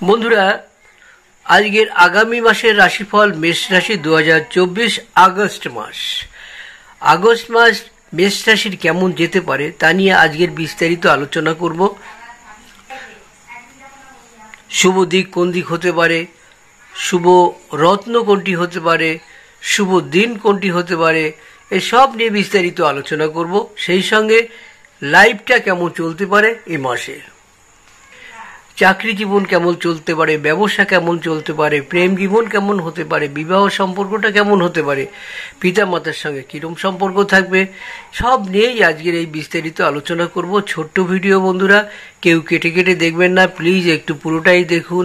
বন্ধুরা, আজকের আগামী মাসের রাশিফল মেষ রাশি 2024 আগস্ট মাস মেষ রাশির কেমন যেতে পারে তা নিয়ে আজকের বিস্তারিত আলোচনা করব। শুভ দিক কোন দিক হতে পারে, শুভ রত্ন কোনটি হতে পারে, শুভ দিন কোনটি হতে পারে, এসব নিয়ে বিস্তারিত আলোচনা করব। সেই সঙ্গে লাইফটা কেমন চলতে পারে এই মাসে, চাকরি জীবন কেমন চলতে পারে, ব্যবসা কেমন চলতে পারে, প্রেম জীবন কেমন হতে পারে, বিবাহ সম্পর্কটা কেমন হতে পারে, পিতা মাতার সঙ্গে কিরম সম্পর্ক থাকবে, সব নিয়েই আজকের এই বিস্তারিত আলোচনা করব। ছোট্ট ভিডিও বন্ধুরা, কেউ কেটে কেটে দেখবেন না, প্লিজ একটু পুরোটাই দেখুন।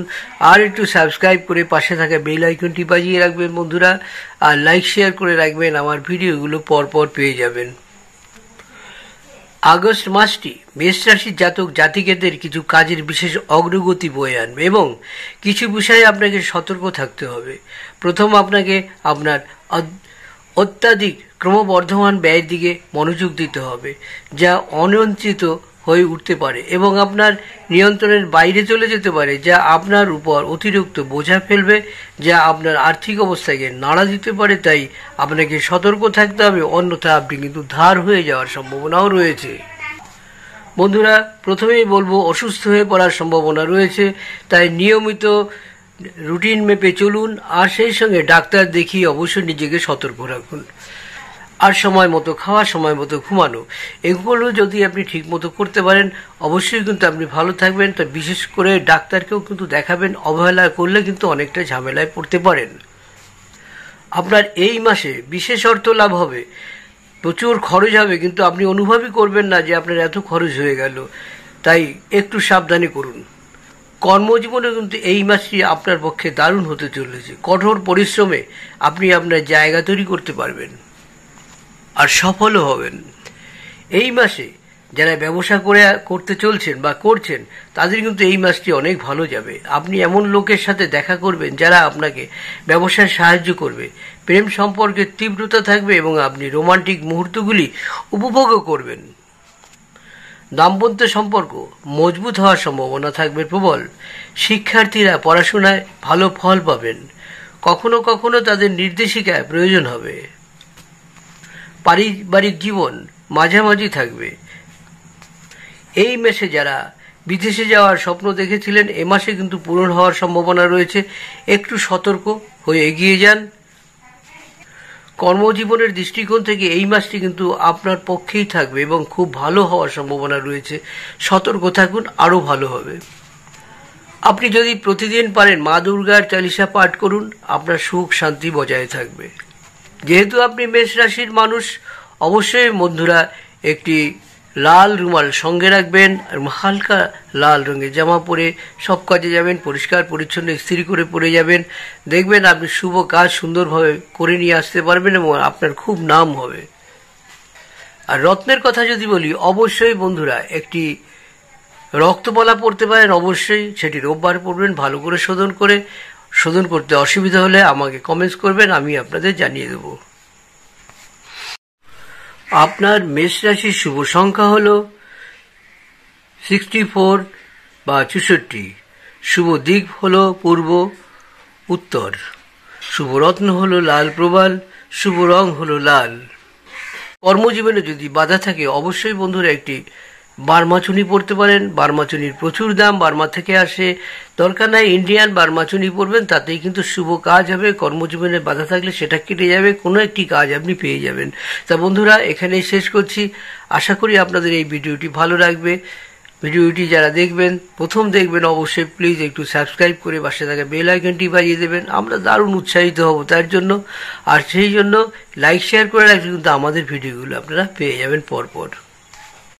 আর একটু সাবস্ক্রাইব করে পাশে থাকা বেল আইকনটি বাজিয়ে রাখবেন বন্ধুরা, আর লাইক শেয়ার করে রাখবেন, আমার ভিডিওগুলো পরপর পেয়ে যাবেন। আগস্ট মাসটি মেষ রাশির জাতক জাতিকাদের কিছু কাজের বিশেষ অগ্রগতি বয়ে আনবে এবং কিছু বিষয়ে আপনাকে সতর্ক থাকতে হবে। প্রথম, আপনাকে আপনার অত্যাধিক ক্রমবর্ধমান ব্যয়ের দিকে মনোযোগ দিতে হবে, যা অনিয়ন্ত্রিত হয়ে উঠতে পারে এবং আপনার নিয়ন্ত্রণের বাইরে চলে যেতে পারে, যা আপনার উপর অতিরিক্ত বোঝা ফেলবে, যা আপনার আর্থিক অবস্থাকে নাড়া দিতে পারে। তাই আপনাকে সতর্ক থাকতে হবে, অন্যথা আপনি কিন্তু ধার হয়ে যাওয়ার সম্ভাবনাও রয়েছে। বন্ধুরা, প্রথমেই বলবো, অসুস্থ হয়ে পড়ার সম্ভাবনা রয়েছে, তাই নিয়মিত রুটিন মেপে চলুন, আর সেই সঙ্গে ডাক্তার দেখিয়ে অবশ্যই নিজেকে সতর্ক রাখুন। আর সময় মতো খাওয়া, সময় মতো ঘুমানো, এগুলো যদি আপনি ঠিক মতো করতে পারেন অবশ্যই কিন্তু আপনি ভালো থাকবেন। তা বিশেষ করে ডাক্তারকেও কিন্তু দেখাবেন, অবহেলা করলে কিন্তু অনেকটা ঝামেলায় পড়তে পারেন। আপনার এই মাসে বিশেষ অর্থ লাভ হবে, প্রচুর খরচ হবে, কিন্তু আপনি অনুভবই করবেন না যে আপনার এত খরচ হয়ে গেল, তাই একটু সাবধানে করুন। কর্মজীবনে কিন্তু এই মাসটি আপনার পক্ষে দারুণ হতে চলেছে। কঠোর পরিশ্রমে আপনি আপনার জায়গা তৈরি করতে পারবেন আর সফলও হবেন। এই মাসে যারা ব্যবসা করতে চলছেন বা করছেন, তাদের কিন্তু এই মাসটি অনেক ভালো যাবে। আপনি এমন লোকের সাথে দেখা করবেন যারা আপনাকে ব্যবসায় সাহায্য করবে, প্রেম সম্পর্কের তীব্রতা থাকবে এবং আপনি রোমান্টিক মুহূর্তগুলি উপভোগও করবেন। দাম্পত্য সম্পর্ক মজবুত হওয়ার সম্ভাবনা থাকবে প্রবল। শিক্ষার্থীরা পড়াশোনায় ভালো ফল পাবেন, কখনো কখনো তাদের নির্দেশিকায় প্রয়োজন হবে। পারিবারিক জীবন মাঝামাঝি থাকবে। এই মাসে যারা বিদেশে যাওয়ার স্বপ্ন দেখেছিলেন, এ মাসে কিন্তু পূরণ হওয়ার সম্ভাবনা রয়েছে, একটু সতর্ক হয়ে এগিয়ে যান। কর্মজীবনের দৃষ্টিকোণ থেকে এই মাসটি কিন্তু আপনার পক্ষেই থাকবে এবং খুব ভালো হওয়ার সম্ভাবনা রয়েছে। সতর্ক থাকুন, আরও ভালো হবে। আপনি যদি প্রতিদিন পারেন মা দুর্গার চালিসা পাঠ করুন, আপনার সুখ শান্তি বজায় থাকবে। যেহেতু আপনি মেষ রাশির মানুষ, অবশ্যই বন্ধুরা একটি লাল রুমাল সঙ্গে রাখবেন, হালকা লাল রঙের জামা পরে সব কাজে যাবেন, পরিষ্কার পরিচ্ছন্ন ইস্ত্রি করে পরে যাবেন। দেখবেন আপনি শুভ কাজ সুন্দরভাবে করে নিয়ে আসতে পারবেন এবং আপনার খুব নাম হবে। আর রত্নের কথা যদি বলি, অবশ্যই বন্ধুরা একটি রক্তমালা পরতে পারেন, অবশ্যই সেটি রোববার পরবেন। ভালো করে শোধন করতে অসুবিধা হলে আমাকে কমেন্টস করবেন, আমি আপনাদের জানিয়ে দেব। আপনার মেষ রাশির শুভ সংখ্যা হল 64 বা 64। শুভ দিক হল পূর্ব উত্তর। শুভ রত্ন হল লাল প্রবাল। শুভ রং হল লাল। কর্মজীবনে যদি বাধা থাকে, অবশ্যই বন্ধুরা একটি বার্মাচুনি পরতে পারেন। বার্মাচুনির প্রচুর দাম, বার্মা থেকে আসে, দরকার নাই ইন্ডিয়ান বার্মাচুনি পরবেন, তাতেই কিন্তু শুভ কাজ হবে। কর্মজীবনে বাধা থাকলে সেটা কেটে যাবে, কোনো একটি কাজ আপনি পেয়ে যাবেন। তা বন্ধুরা, এখানেই শেষ করছি। আশা করি আপনাদের এই ভিডিওটি ভালো লাগবে। ভিডিওটি যারা প্রথম দেখবেন, অবশ্যই প্লিজ একটু সাবস্ক্রাইব করে পাশে থাকা বেল আইকনটি বাজিয়ে দেবেন। আমরা দারুণ উৎসাহিত হব তার জন্য। আর সেই জন্য লাইক শেয়ার করে রাখলে কিন্তু আমাদের ভিডিওগুলো আপনারা পেয়ে যাবেন পরপর।